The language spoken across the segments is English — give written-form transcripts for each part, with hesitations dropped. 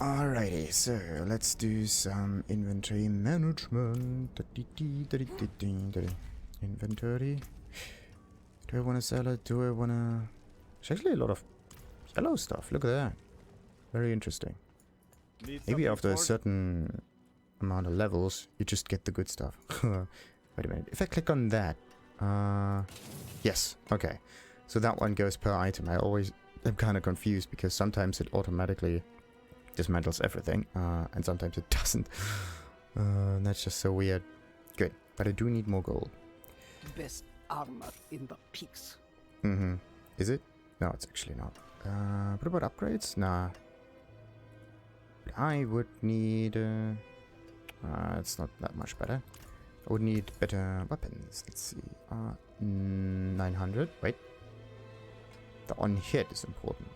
Alrighty, so let's do some inventory management. Inventory. Do I want to sell it? Do I want to... There's actually a lot of yellow stuff. Look at that. Very interesting. Maybe after a certain amount of levels, you just get the good stuff. Wait a minute. If I click on that... yes. Okay. So that one goes per item. I'm kind of confused because sometimes it automatically dismantles everything, and sometimes it doesn't. That's just so weird. Good. But I do need more gold. Best armor in the peaks. Mm-hmm. Is it? No, it's actually not. What about upgrades? Nah. But I would need... it's not that much better. I would need better weapons. Let's see. 900. Wait. The on-hit is important.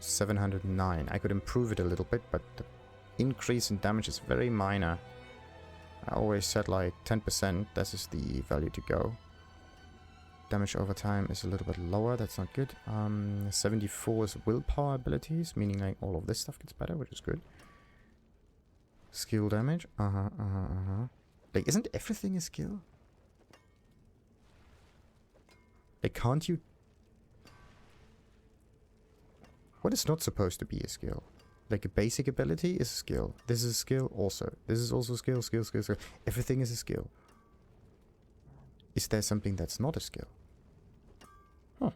709. I could improve it a little bit, but the increase in damage is very minor. I always said like 10%. This is the value to go. Damage over time is a little bit lower. That's not good. 74 is willpower abilities, meaning like all of this stuff gets better, which is good. Skill damage. Like, isn't everything a skill? Like, can't you... What is not supposed to be a skill? Like, a basic ability is a skill. This is a skill also. This is also a skill, skill. Everything is a skill. Is there something that's not a skill? Huh.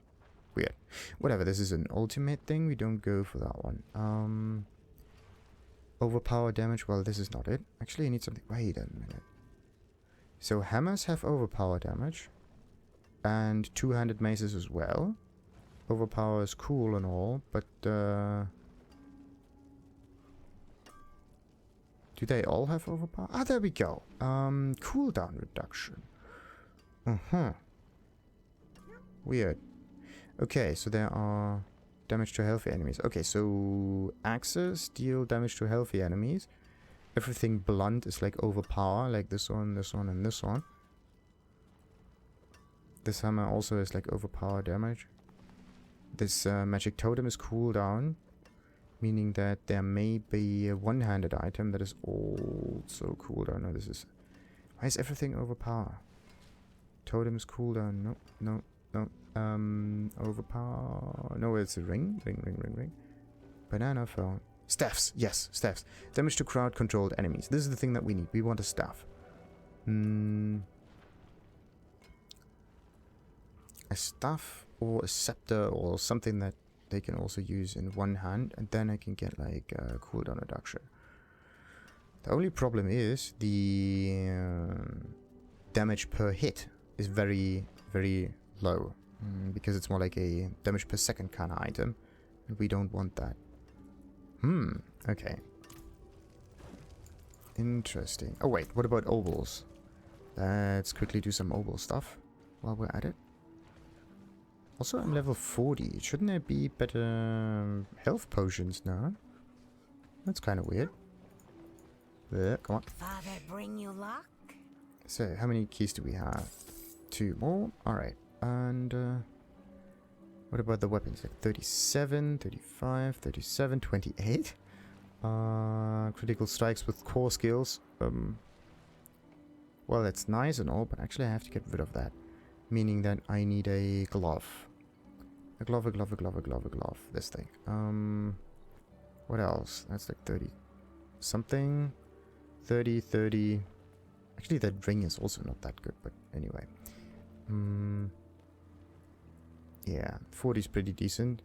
Weird. Whatever, this is an ultimate thing. We don't go for that one. Overpower damage. Well, this is not it. Actually, I need something. Wait a minute. So, hammers have overpower damage. And two-handed maces as well. Overpower is cool and all, but do they all have overpower? Ah, there we go. Cooldown reduction. Weird. Okay, so there are damage to healthy enemies. Okay, so axes deal damage to healthy enemies. Everything blunt is like overpower, like this one, and this one. This hammer also is like overpower damage. This magic totem is cooldown, meaning that there may be a one-handed item that is also cooldown. No, this is... Why is everything overpower? Totem is cooldown. No. Overpower... No, it's a ring. Ring. Banana phone. Staffs. Yes, staffs. Damage to crowd-controlled enemies. This is the thing that we need. We want a staff. A staff or a scepter or something that they can also use in one hand, and then I can get like a cooldown reduction. The only problem is the damage per hit is very, very low, because it's more like a damage per second kind of item, and we don't want that. Okay. Interesting. Oh wait, what about ovals? Let's quickly do some oval stuff while we're at it. Also, I'm level 40. Shouldn't there be better health potions now? That's kind of weird. Come on. Father bring you luck? So, how many keys do we have? 2 more. Alright. And, what about the weapons? Like 37, 35, 37, 28? Critical strikes with core skills. Well, that's nice and all, but actually I have to get rid of that. Meaning that I need a glove. A glove. This thing. What else? That's like 30 something. 30. Actually, that ring is also not that good, but anyway. Yeah, 40 is pretty decent.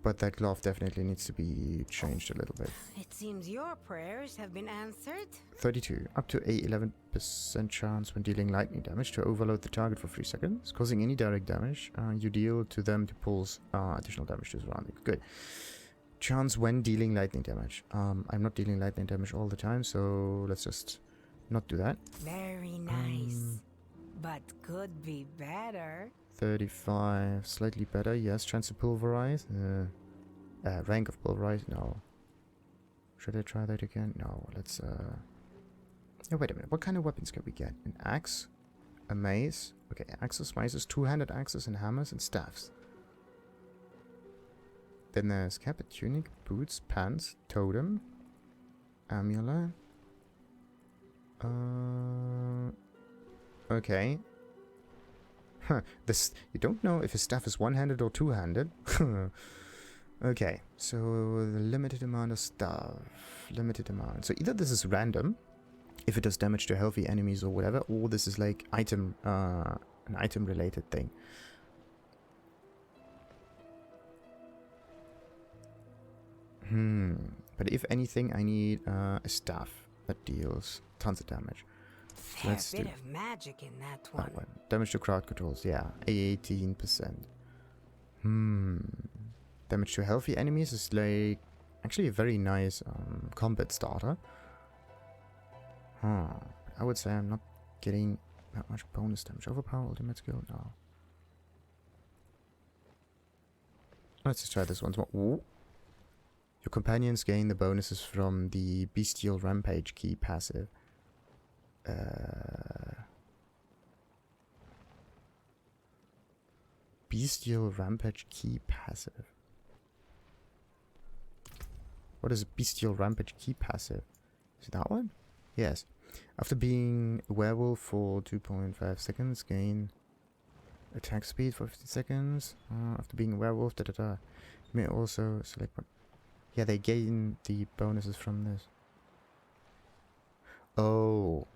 But that glove definitely needs to be changed a little bit. It seems your prayers have been answered. 32. Up to a 11% chance when dealing lightning damage to overload the target for 3 seconds. Causing any direct damage you deal to them to pulse additional damage to surroundings. Good. Chance when dealing lightning damage. I'm not dealing lightning damage all the time, so let's just not do that. Very nice. But could be better. 35. Slightly better. Yes. Chance to pulverize. Rank of pulverize. No. Should I try that again? No. Let's... Oh, wait a minute. What kind of weapons can we get? An axe? A mace? Okay, axes, maces, two-handed axes, and hammers, and staffs. Then there's cap, tunic, boots, pants, totem, amulet. Okay. Huh. This, you don't know if his staff is one-handed or two-handed. Okay, so the limited amount of stuff. Limited amount. So either this is random, if it does damage to healthy enemies or whatever, or this is like item, an item-related thing. But if anything, I need a staff that deals tons of damage. So Fair bit of magic in that one. That one. Damage to crowd controls, yeah, 18%. Damage to healthy enemies is like actually a very nice combat starter. I would say I'm not getting that much bonus damage. Overpower ultimate skill? No. Let's just try this once more. Ooh. Your companions gain the bonuses from the Bestial Rampage key passive. Bestial Rampage key passive. What is a Bestial Rampage key passive? Is it that one? Yes. After being a werewolf for 2.5 seconds, gain attack speed for 15 seconds. After being a werewolf, You may also select one. Yeah, they gain the bonuses from this. Oh,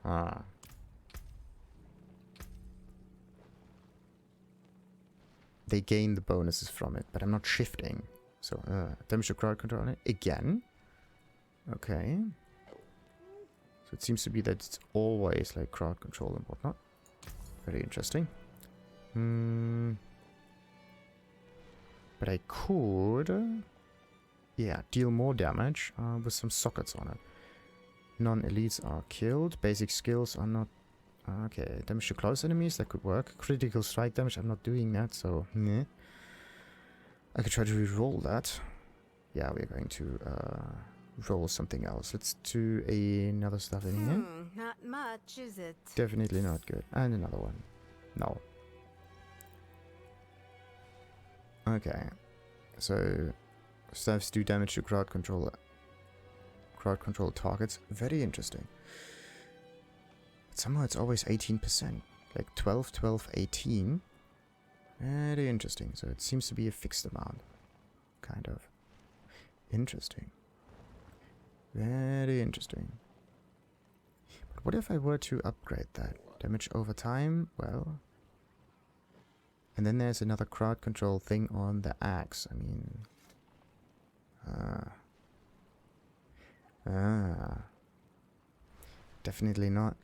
They gain the bonuses from it, but I'm not shifting. So, damage to crowd control on it again. Okay. So it seems to be that it's always like crowd control and whatnot. Very interesting. But I could, yeah, deal more damage with some sockets on it. Non-elites are killed. Basic skills are not. Okay, damage to close enemies, that could work. Critical strike damage, I'm not doing that, so meh. I could try to re-roll that. Yeah, we're going to roll something else. Let's do another stuff in here. Not much, is it? Definitely not good. And another one. No. Okay. So staffs do damage to crowd control targets. Very interesting. But somehow it's always 18%. Like 12, 12, 18. Very interesting. So it seems to be a fixed amount. Kind of. Interesting. Very interesting. But what if I were to upgrade that? Damage over time? Well. And then there's another crowd control thing on the axe. I mean. Definitely not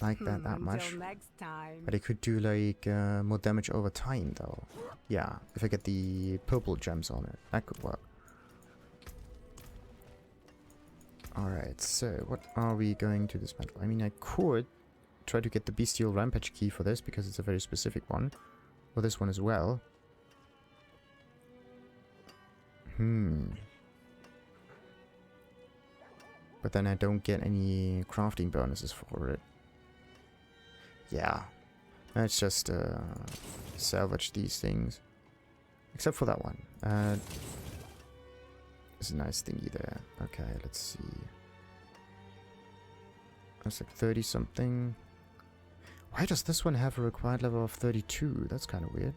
like that much. Next time. But I could do like more damage over time though. Yeah, if I get the purple gems on it, that could work. Alright, so what are we going to dismantle? I mean, I could try to get the Bestial Rampage key for this because it's a very specific one. Or this one as well. But then I don't get any crafting bonuses for it. Yeah. Let's just salvage these things. Except for that one. There's a nice thingy there. Okay, let's see. That's like 30 something. Why does this one have a required level of 32? That's kind of weird.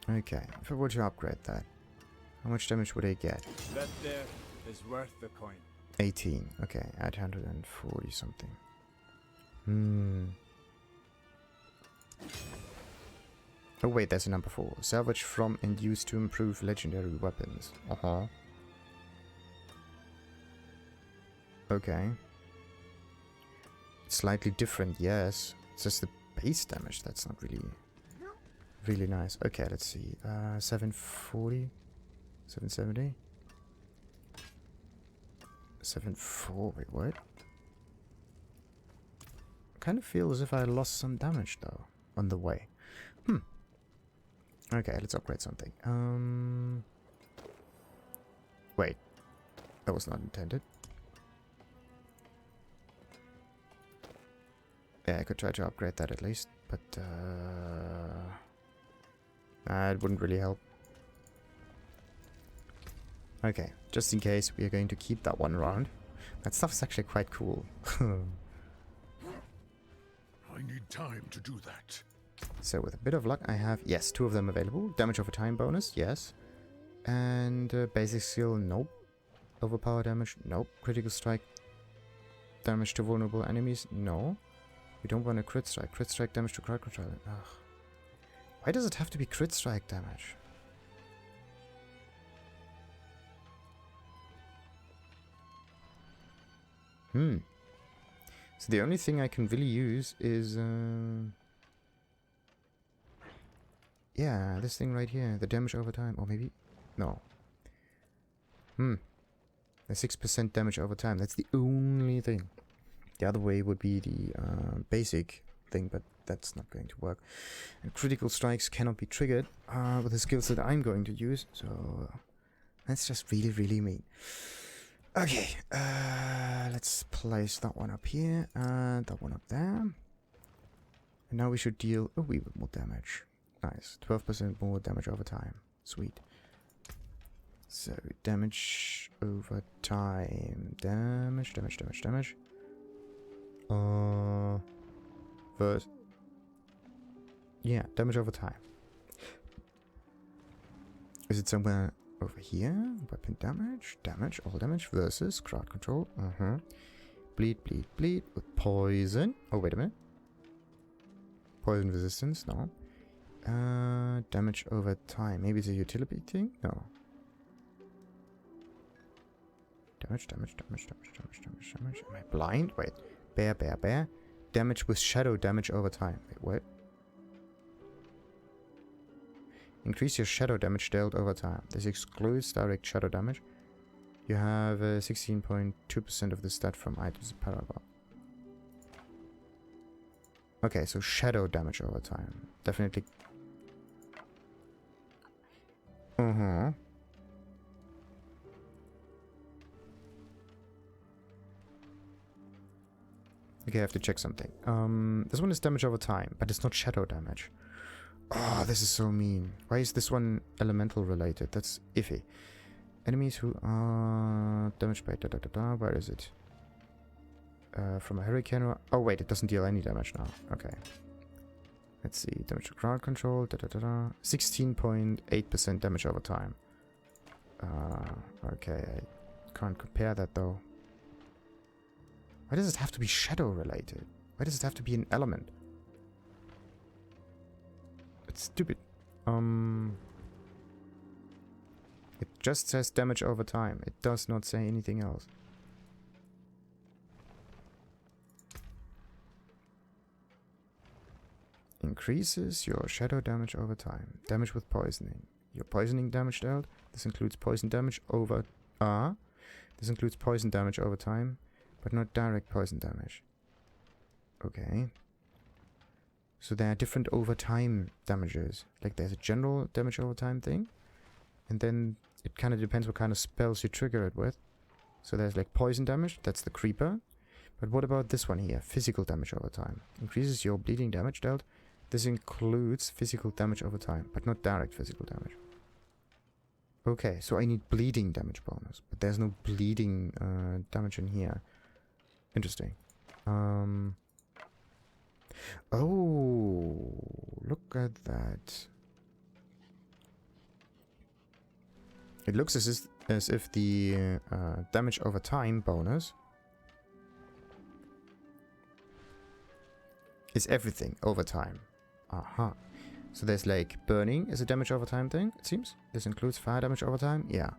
Okay, if I were to upgrade that, how much damage would I get? That there is worth the coin. 18. Okay, add 140 something. Oh wait, there's a number 4. Salvage from and used to improve legendary weapons. Okay. It's slightly different, yes. It's just the base damage that's not really nice. Okay, let's see. 740? 770? 740, wait, what? I kind of feel as if I lost some damage though, on the way. Okay, let's upgrade something. Wait. That was not intended. Yeah, I could try to upgrade that at least. but it wouldn't really help. Okay, just in case, we are going to keep that one around. That stuff's actually quite cool. I need time to do that. So with a bit of luck, I have, yes, 2 of them available. Damage over time bonus, yes. And basic skill, nope. Overpower damage, nope. Critical strike damage to vulnerable enemies, no. We don't want a crit strike. Crit strike damage to crowd control. Ugh. Why does it have to be crit strike damage? So the only thing I can really use is yeah, this thing right here, the damage over time, or maybe no. The 6% damage over time. That's the only thing. The other way would be the basic thing, but that's not going to work. And critical strikes cannot be triggered with the skills that I'm going to use. So that's just really, really mean. Okay, let's place that one up here and that one up there. And now we should deal a wee bit more damage. Nice, 12% more damage over time. Sweet. So, damage over time. Damage. Verse. Yeah, damage over time. Is it somewhere over here? Weapon damage, all damage versus crowd control. Bleed with poison. Oh, wait a minute. Poison resistance, no. Damage over time. Maybe it's a utility thing? No. Damage. Am I blind? Wait. Bear. Damage with shadow damage over time. Wait, what? Increase your shadow damage dealt over time. This excludes direct shadow damage. You have 16.2% of the stat from items in paragraph. Okay, so shadow damage over time. Definitely. Okay, I have to check something. This one is damage over time, but it's not shadow damage. Oh, this is so mean. Why is this one elemental related? That's iffy. Enemies who are damaged by where is it? From a hurricane or... Oh wait, it doesn't deal any damage now. Okay. Let's see. Damage to crowd control. 16.8% damage over time. Okay, I can't compare that though. Why does it have to be shadow related? Why does it have to be an element? It's stupid. It just says damage over time. It does not say anything else. Increases your shadow damage over time. Damage with poisoning. Your poisoning damage dealt. This includes poison damage over... This includes poison damage over time, but not direct poison damage. Okay. So there are different over time damages. Like there's a general damage over time thing. And then it kind of depends what kind of spells you trigger it with. So there's like poison damage. That's the creeper. But what about this one here? Physical damage over time. Increases your bleeding damage dealt. This includes physical damage over time, but not direct physical damage. Okay, so I need bleeding damage bonus. But there's no bleeding damage in here. Interesting. Oh, look at that. It looks as if the damage over time bonus is everything over time. Aha. So there's like burning is a damage over time thing, it seems. This includes fire damage over time. Yeah.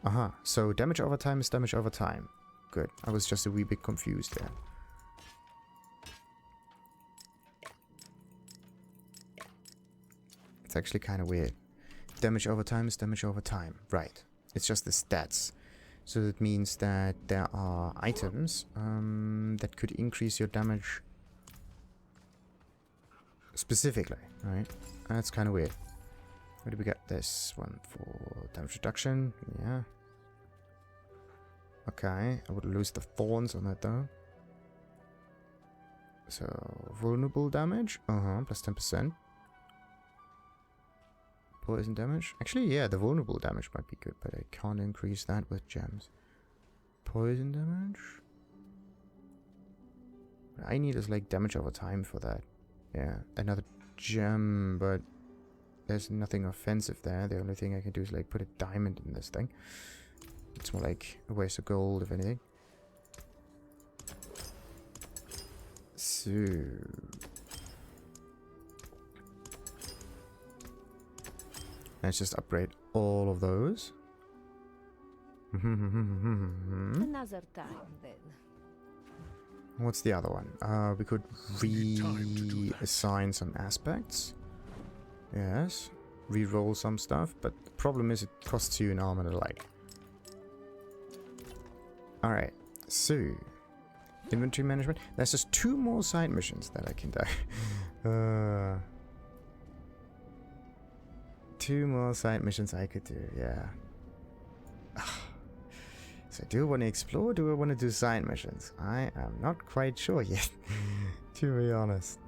Aha. So damage over time is damage over time. Good. I was just a wee bit confused there. It's actually kind of weird. Damage over time is damage over time. Right. It's just the stats. So that means that there are items that could increase your damage specifically, right? That's kind of weird. Where do we get this one for damage reduction? Yeah. Okay, I would lose the thorns on that though. So, vulnerable damage. Plus 10%. Poison damage. Actually, yeah, the vulnerable damage might be good, but I can't increase that with gems. Poison damage. What I need is like damage over time for that. Yeah, another gem, but there's nothing offensive there. The only thing I can do is like put a diamond in this thing. It's more like a waste of gold, if anything. So... let's just upgrade all of those. Another time then. What's the other one? We could reassign some aspects. Yes. Reroll some stuff, but the problem is it costs you an arm and a leg. Alright, so... inventory management. There's just 2 more side missions that I can do. 2 more side missions I could do, yeah. So do I want to explore or do I want to do side missions? I am not quite sure yet, to be honest.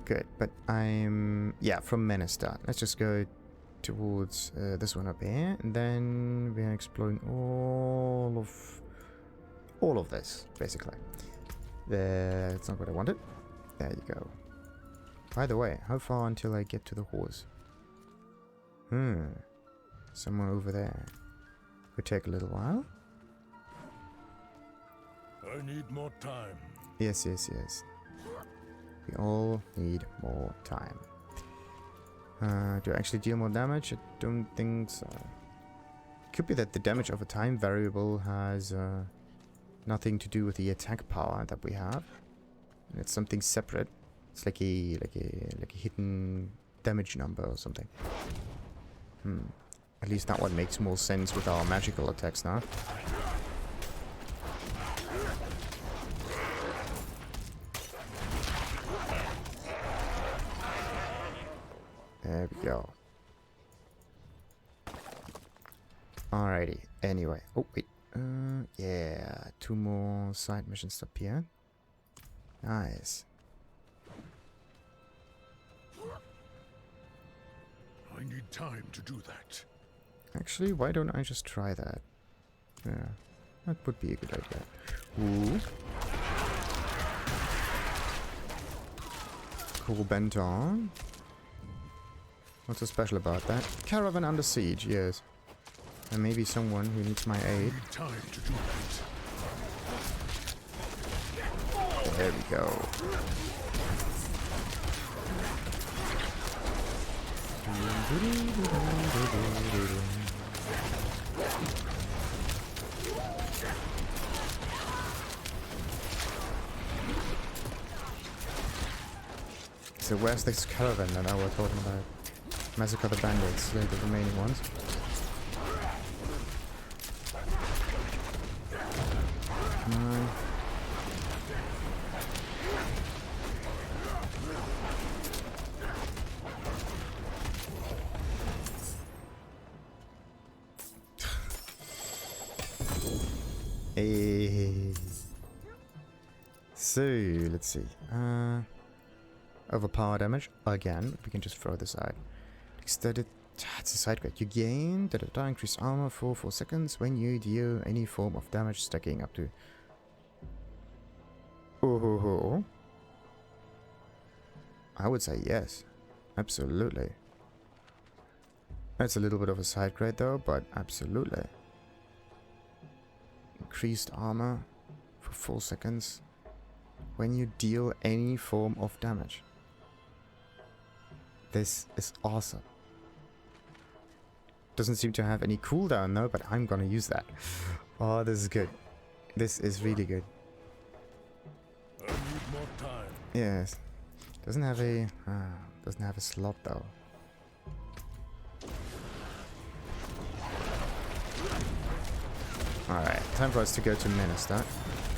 Good, but I'm... yeah, from Minister. Let's just go towards this one up here. And then we are exploring all of this, basically. That's not what I wanted. There you go. By the way, how far until I get to the horse? Somewhere over there. Could take a little while. I need more time. Yes. We all need more time. Do I actually deal more damage? I don't think so. Could be that the damage over time variable has nothing to do with the attack power that we have. And it's something separate. It's like a hidden damage number or something. At least that one makes more sense with our magical attacks now. There we go. Alrighty. Anyway. Oh, wait. Yeah. 2 more side missions up here. Nice. I need time to do that. Actually, why don't I just try that? Yeah. That would be a good idea. Ooh. Cool bent on. What's so special about that? Caravan under siege, yes. And maybe someone who needs my aid. I need time to do that. There we go. So where's this caravan that I was talking about? Massacre the bandits, slay the remaining ones. Come on. Hey. So, let's see. Overpower damage. Again, we can just throw this out. Extended. It's a side quest. You gain increased armor for 4 seconds when you deal any form of damage stacking up to. Oh. I would say yes. Absolutely. That's a little bit of a side grade though, but absolutely. Increased armor for 4 seconds when you deal any form of damage. This is awesome. Doesn't seem to have any cooldown though, but I'm gonna use that. Oh, this is good. This is really good. I need more time. Yes. Doesn't have a slot though. Alright, time for us to go to Minister.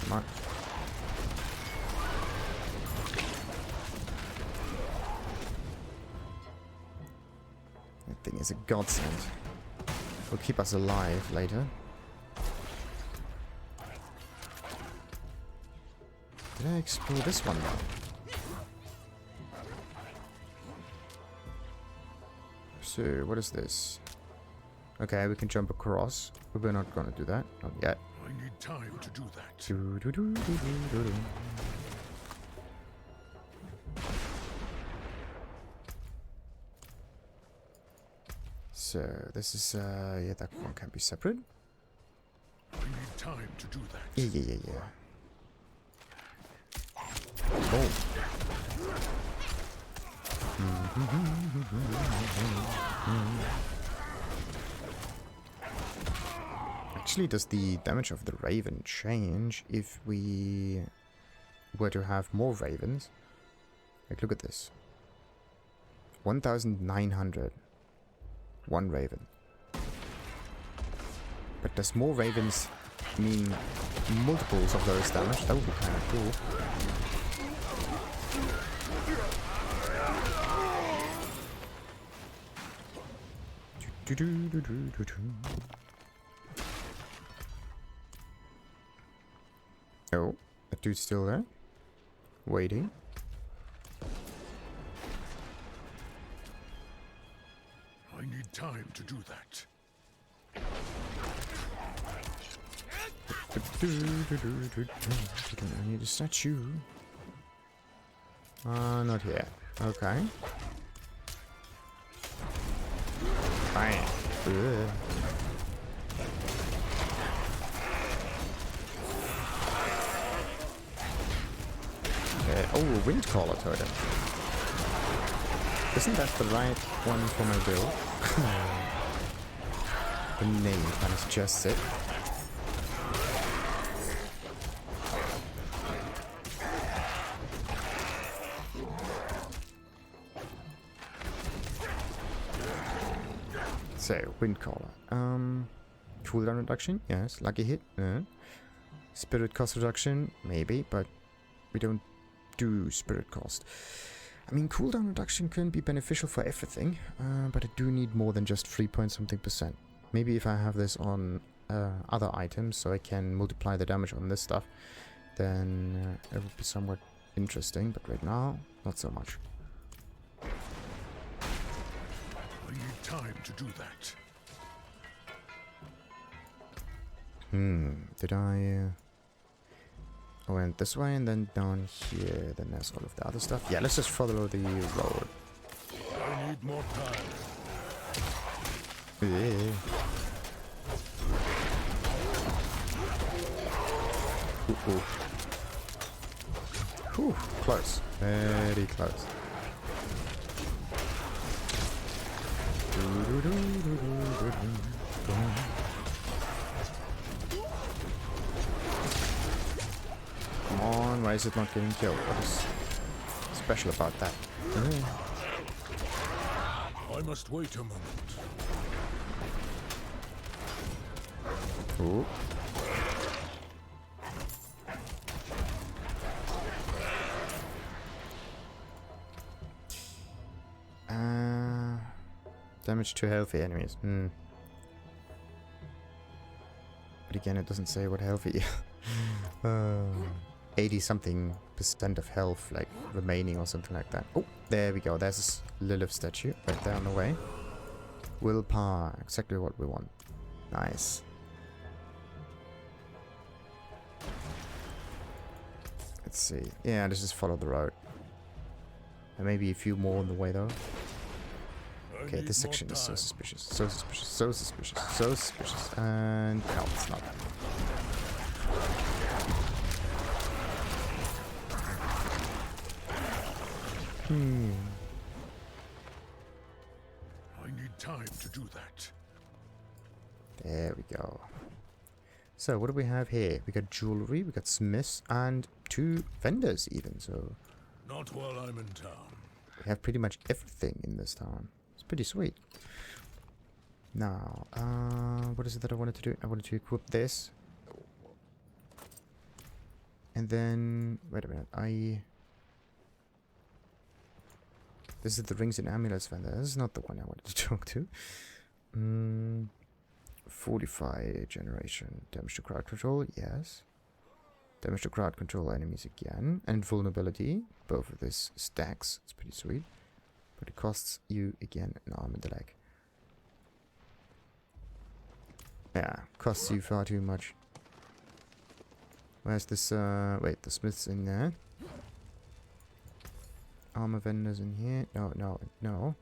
Come on. That thing is a godsend. Will keep us alive later. Did I explore this one now? So, what is this? Okay, we can jump across, but we're not gonna do that. Not yet. I need time to do that. Do-do-do-do-do-do. So, this is, yeah, that one can be separate. I need time to do that. Yeah. Oh. Actually, does the damage of the raven change if we were to have more ravens? Like, look at this. 1,900. One raven. But does more ravens mean multiples of those damage? That would be kind of cool. Oh, that dude's still there? Waiting. I need time to do that. I need a statue. Not here. Okay. Bam. Ugh. Oh, wind caller totem. Isn't that the right one for my build? The name kind of suggests it. So, wind caller. Cooldown reduction? Yes. Lucky hit? Spirit cost reduction? Maybe, but we don't do spirit cost. I mean, cooldown reduction can be beneficial for everything, but I do need more than just 3 point something %. Maybe if I have this on other items, so I can multiply the damage on this stuff, then it would be somewhat interesting, but right now, not so much. I need time to do that. Did I... I went this way and then down here, then there's all of the other stuff. Yeah, let's just follow the road. I need more time. Yeah. Ooh. Whew, close. Very close. Come on, why is it not getting killed? What is special about that? I must wait a moment. Ooh. Damage to healthy enemies. But again, it doesn't say what healthy. 80 something % of health, like remaining or something like that. Oh, there we go. There's a Lilith statue right there on the way. Willpower, exactly what we want. Nice. Let's see. Yeah, let's just follow the road. And maybe a few more on the way though. Okay, this section is so suspicious. So suspicious. So suspicious. So suspicious. And no, it's not. I need time to do that. There we go. So, what do we have here? We got jewelry, we got smiths, and 2 vendors even, so... Not while I'm in town. We have pretty much everything in this town. It's pretty sweet. Now, what is it that I wanted to do? I wanted to equip this. And then... Wait a minute, This is the rings and amulets vendor. This is not the one I wanted to talk to. Fortify generation. Damage to crowd control, yes. Damage to crowd control enemies again. And vulnerability. Both of this stacks. It's pretty sweet. But it costs you again an arm and a leg. Yeah, costs you far too much. Where's this, wait, the smith's in there. Armor vendors in here. No, no, no.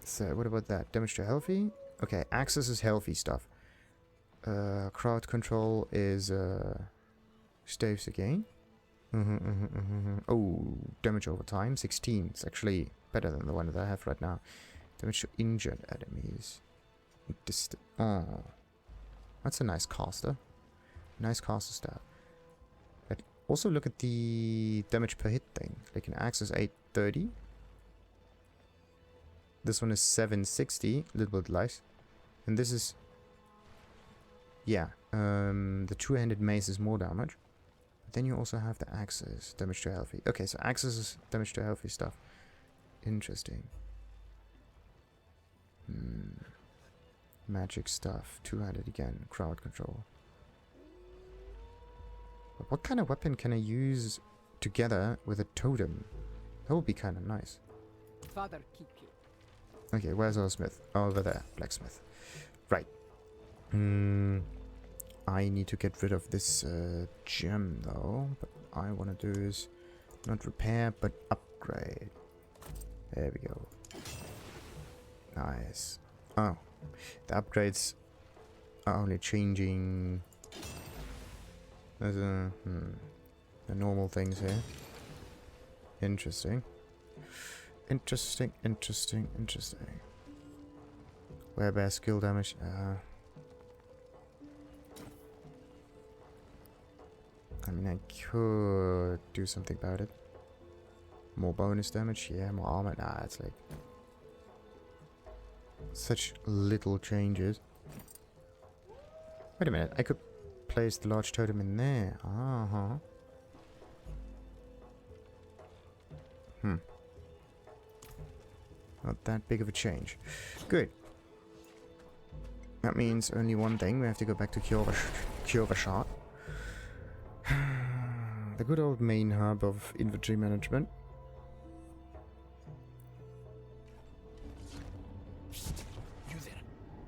So, what about that? Damage to healthy? Okay, access is healthy stuff. Crowd control is, staves again. Oh, damage over time, 16. It's actually better than the one that I have right now. Damage to injured enemies. Oh, that's a nice caster. Nice caster stat. But also look at the damage per hit thing. Like an axe is 830. This one is 760, a little bit less. And this is... yeah, the two-handed mace is more damage. But then you also have the axes, damage to healthy. Okay, so axes is damage to healthy stuff. Interesting. Magic stuff, two-handed again, crowd control. But what kind of weapon can I use together with a totem? That would be kind of nice. Father keep you. Okay, where's our smith? Over there, blacksmith. Right. I need to get rid of this gem though. But I want to do is not repair, but upgrade. There we go. Nice. Oh, the upgrades are only changing the normal things here. Interesting. Interesting, interesting, interesting. Whereabouts skill damage? I mean, I could do something about it. More bonus damage? Yeah, more armor? Nah, it's like... such little changes. Wait a minute, I could place the large totem in there. Not that big of a change. Good. That means only one thing. We have to go back to Kjorvashot. The good old main hub of inventory management. You there?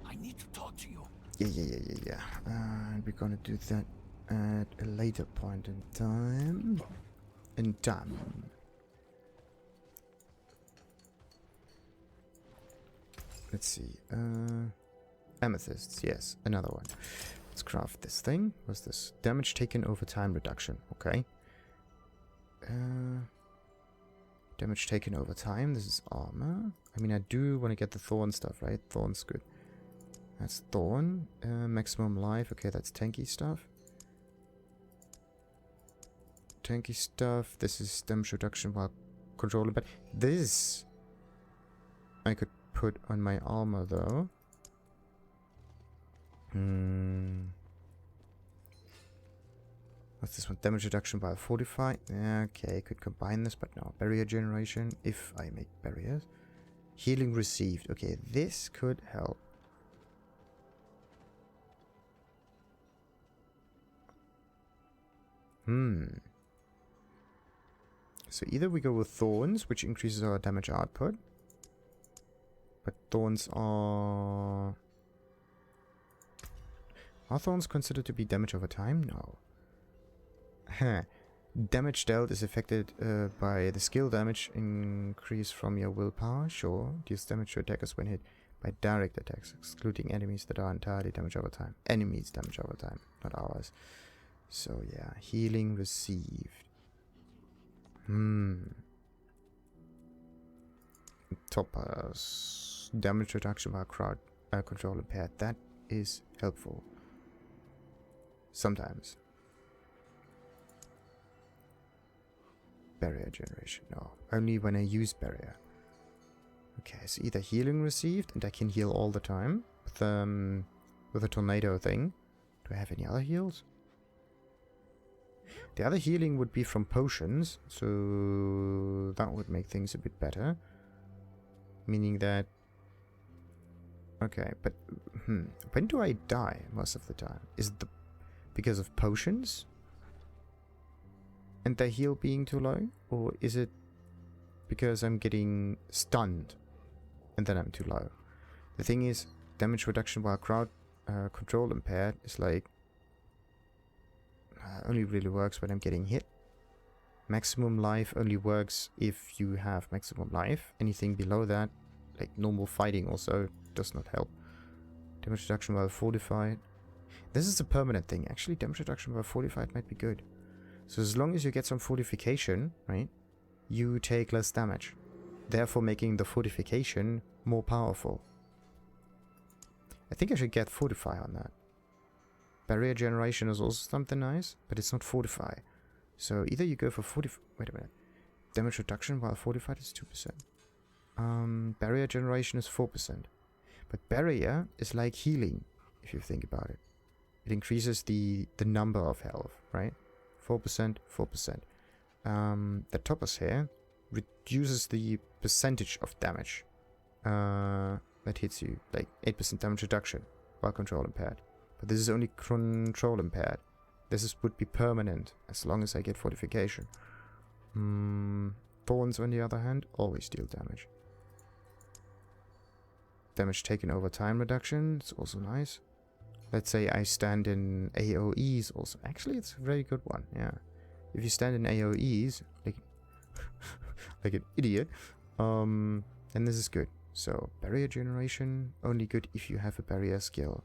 I need to talk to you. Yeah. And we're gonna do that at a later point in time. Let's see. Amethysts, yes, another one. Let's craft this thing. What's this? Damage taken over time reduction. Okay. Damage taken over time. This is armor. I mean, I do want to get the thorn stuff, right? Thorn's good. That's thorn. Maximum life. Okay, that's tanky stuff. Tanky stuff. This is damage reduction while controlling. But this I could put on my armor though. What's this one? Damage reduction by 45. Okay, could combine this, but no. Barrier generation, if I make barriers. Healing received. Okay, this could help. So either we go with thorns, which increases our damage output. But thorns are... Are thorns considered to be damage over time? No. Damage dealt is affected by the skill damage increase from your willpower. Sure. Deals damage to attackers when hit by direct attacks, excluding enemies that are entirely damage over time. Enemies damage over time, not ours. So yeah, healing received. Toppers. Damage reduction by crowd control impaired. That is helpful. Sometimes. Barrier generation. No. Only when I use barrier. Okay, so either healing received, and I can heal all the time. With a tornado thing. Do I have any other heals? The other healing would be from potions, so that would make things a bit better. Meaning that... Okay, but when do I die most of the time? Is it the because of potions and their heal being too low? Or is it because I'm getting stunned and then I'm too low? The thing is, damage reduction while crowd control impaired is like only really works when I'm getting hit. Maximum life only works if you have maximum life. Anything below that, like normal fighting, also does not help. Damage reduction while fortified. This is a permanent thing. Actually, damage reduction while fortified might be good. So as long as you get some fortification, right, you take less damage, therefore making the fortification more powerful. I think I should get fortify on that. Barrier generation is also something nice, but it's not fortify. So either you go for wait a minute. Damage reduction while fortified is 2%. Barrier generation is 4%. But barrier is like healing, if you think about it. It increases the number of health, right? 4%, 4%. The toppers here reduces the percentage of damage that hits you. Like 8% damage reduction while control impaired. But this is only control impaired. This would be permanent as long as I get fortification. Thorns, on the other hand, always deal damage. Damage taken over time reduction, it's also nice. Let's say I stand in AoEs also. Actually, it's a very good one, yeah. If you stand in AoEs, like, like an idiot, then this is good. So, barrier generation, only good if you have a barrier skill.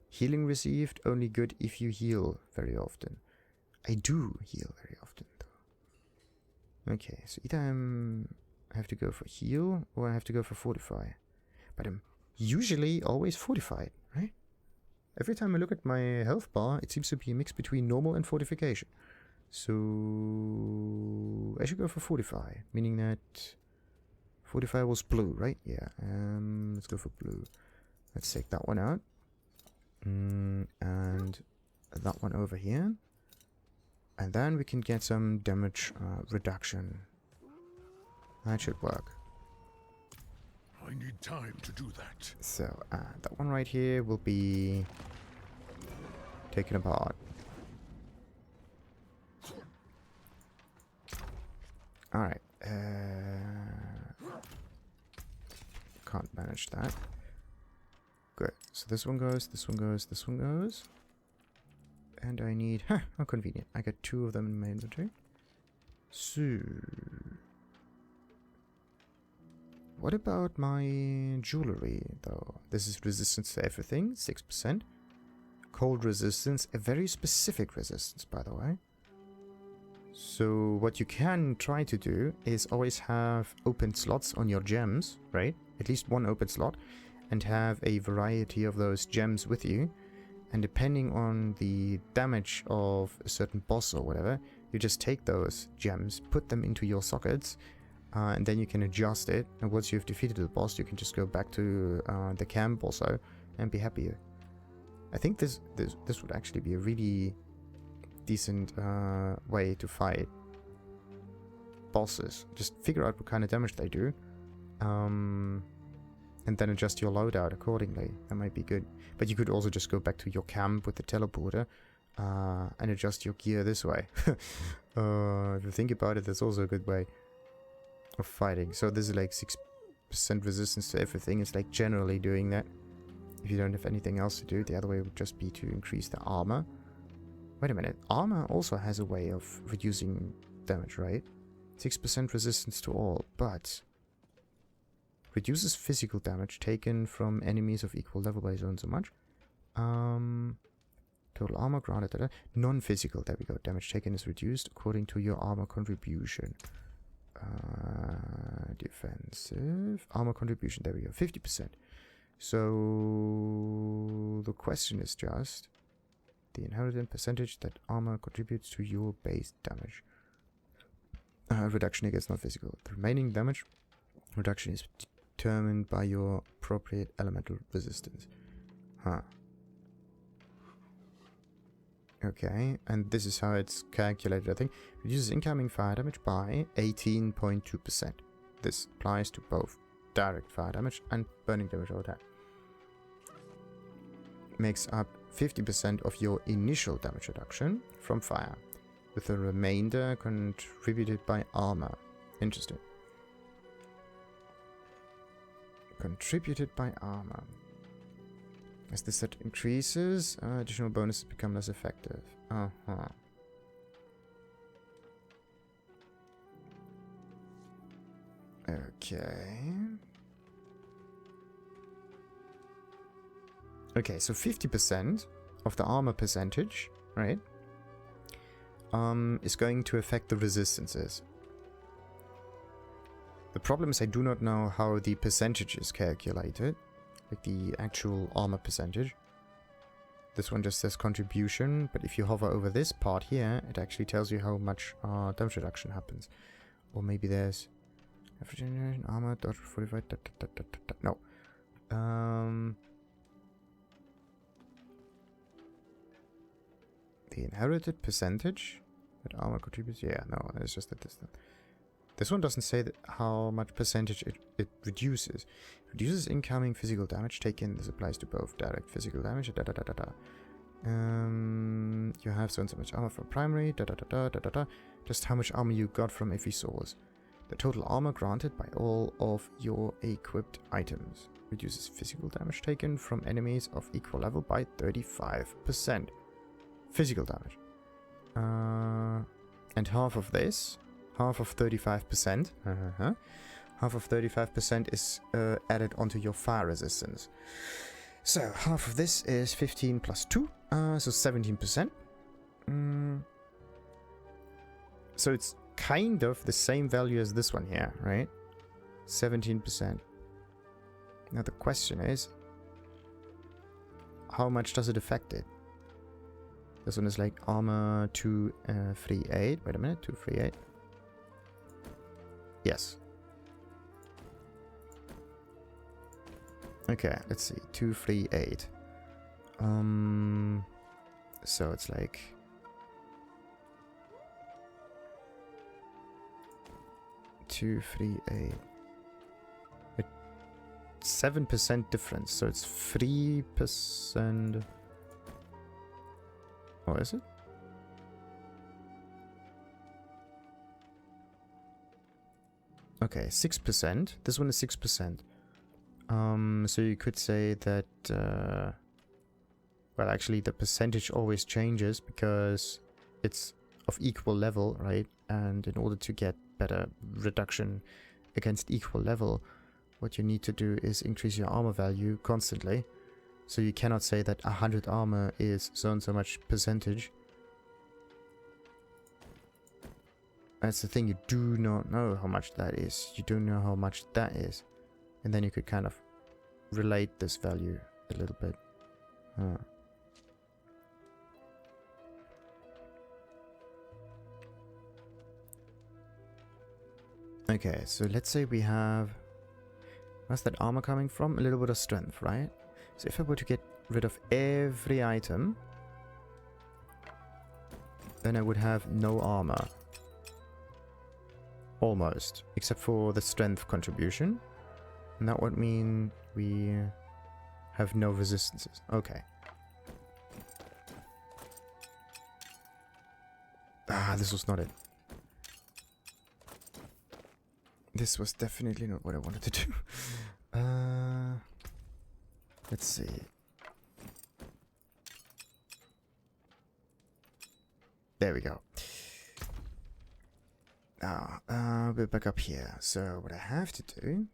Healing received, only good if you heal very often. I do heal very often, though. Okay, so either I have to go for heal, or I have to go for fortify. But I'm usually always fortified, right? Every time I look at my health bar, it seems to be a mix between normal and fortification. So I should go for fortify, meaning that fortify was blue, right? Yeah, let's go for blue. Let's take that one out. And that one over here. And then we can get some damage reduction. That should work. I need time to do that. So, that one right here will be taken apart. Alright. Can't manage that. Good. So this one goes, this one goes, this one goes. And I need... Huh, how convenient. I got 2 of them in my inventory. So... What about my jewelry, though? This is resistance to everything, 6%. Cold resistance, a very specific resistance, by the way. So what you can try to do is always have open slots on your gems, right? At least one open slot. And have a variety of those gems with you. And depending on the damage of a certain boss or whatever, you just take those gems, put them into your sockets, and then you can adjust it. And once you've defeated the boss, you can just go back to the camp also and be happier. I think this would actually be a really decent way to fight bosses. Just figure out what kind of damage they do. And then adjust your loadout accordingly. That might be good. But you could also just go back to your camp with the teleporter and adjust your gear this way. If you think about it, that's also a good way of fighting. So this is like 6% resistance to everything. It's like generally doing that. If you don't have anything else to do, the other way would just be to increase the armor. Wait a minute. Armor also has a way of reducing damage, right? 6% resistance to all, but... reduces physical damage taken from enemies of equal level by so much. Total armor granted. Non-physical, there we go. Damage taken is reduced according to your armor contribution. Defensive. Armor contribution, there we go. 50%. So the question is just the inherent percentage that armor contributes to your base damage. Reduction against non-physical. The remaining damage reduction is determined by your appropriate elemental resistance. Huh. Okay, and this is how it's calculated, I think. Reduces incoming fire damage by 18.2%. This applies to both direct fire damage and burning damage over time. makes up 50% of your initial damage reduction from fire, with the remainder contributed by armor. Interesting. Contributed by armor. As the set increases, additional bonuses become less effective. Uh-huh. Okay. Okay, so 50% of the armor percentage, right, is going to affect the resistances. The problem is I do not know how the percentage is calculated, like the actual armor percentage. This one just says contribution, but if you hover over this part here, it actually tells you how much damage reduction happens. Or maybe there's average generation armor, dodge 45, no. The inherited percentage that armor contributes, yeah, no, it's just a distance. This one doesn't say that how much percentage it reduces. Reduces incoming physical damage taken. This applies to both direct physical damage. You have so and so much armor from primary. Just how much armor you got from every source. The total armor granted by all of your equipped items. Reduces physical damage taken from enemies of equal level by 35%. Physical damage. And half of this, half of 35%, half of 35% is added onto your fire resistance. So half of this is 15 plus 2, so 17%. So it's kind of the same value as this one here, right? 17%. Now the question is, how much does it affect it? This one is like armor 238. Wait a minute, 238. Yes. Okay, let's see. 238. So it's like 238. 7% difference, so it's 3%. Oh, is it? Okay, 6%. This one is 6%. So you could say that, well, actually the percentage always changes because it's of equal level, right? And in order to get better reduction against equal level, what you need to do is increase your armor value constantly. So you cannot say that 100 armor is so and so much percentage. That's the thing, you do not know how much that is. You don't know how much that is. And then you could kind of relate this value a little bit. Okay, so let's say we have... Where's that armor coming from? A little bit of strength, right? So if I were to get rid of every item, then I would have no armor. Almost. Except for the strength contribution. And that would mean we have no resistances. Okay. Ah, this was not it. This was definitely not what I wanted to do. Let's see. There we go. Now, we're back up here. So what I have to do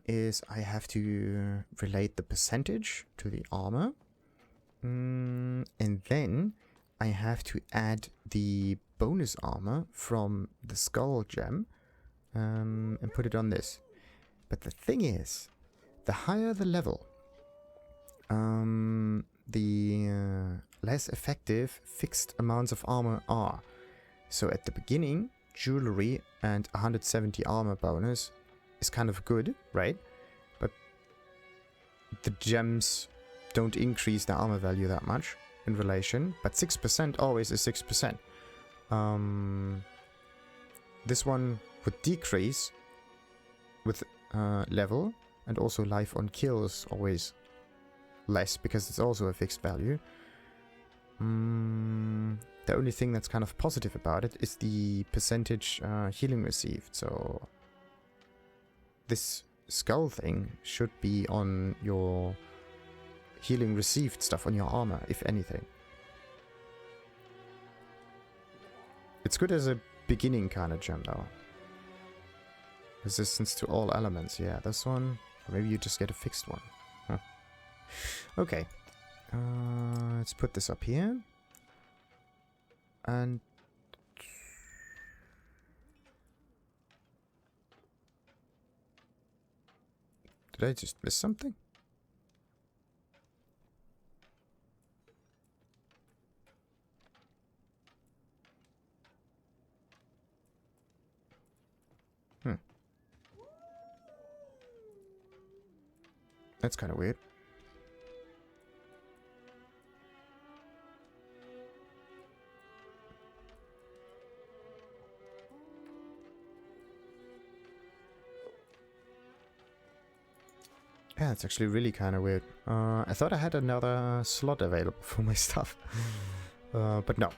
is I have to relate the percentage to the armor. And then I have to add the bonus armor from the skull gem and put it on this. But the thing is, the higher the level, the less effective fixed amounts of armor are. So at the beginning, jewelry and 170 armor bonus is kind of good, right? But the gems don't increase the armor value that much in relation. But 6% always is 6%. This one would decrease with level, and also life on kills always less because it's also a fixed value. The only thing that's kind of positive about it is the percentage healing received. So this skull thing should be on your healing received stuff, on your armor, if anything. It's good as a beginning kind of gem though. Resistance to all elements, yeah, this one. Or maybe you just get a fixed one. Huh. Okay. Let's put this up here. And did I just miss something? That's kind of weird. Yeah, it's actually really kind of weird. I thought I had another slot available for my stuff. But no.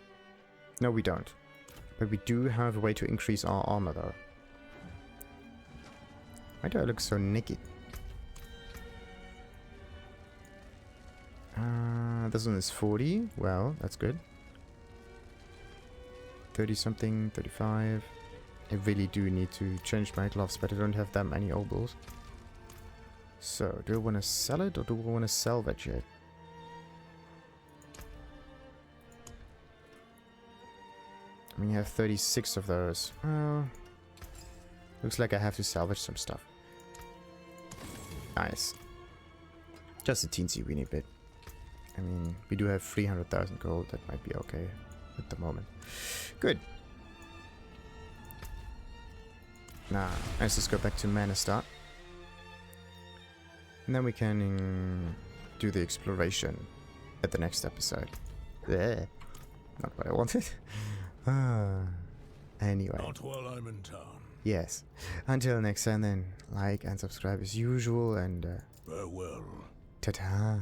No, we don't. But we do have a way to increase our armor, though. Why do I look so naked? This one is 40. Well, that's good. 30 something, 35. I really do need to change my gloves, but I don't have that many obols. So, do I want to sell it or do I want to salvage it? I mean, you have 36 of those. Looks like I have to salvage some stuff. Nice. Just a teensy weeny bit. I mean, we do have 300,000 gold. That might be okay at the moment. Good. Now, let's just go back to Mana Start. And then we can do the exploration at the next episode. Blech. Not what I wanted. Anyway. Not while I'm in town. Yes. Until next time then, like and subscribe as usual and Farewell. ta-ta.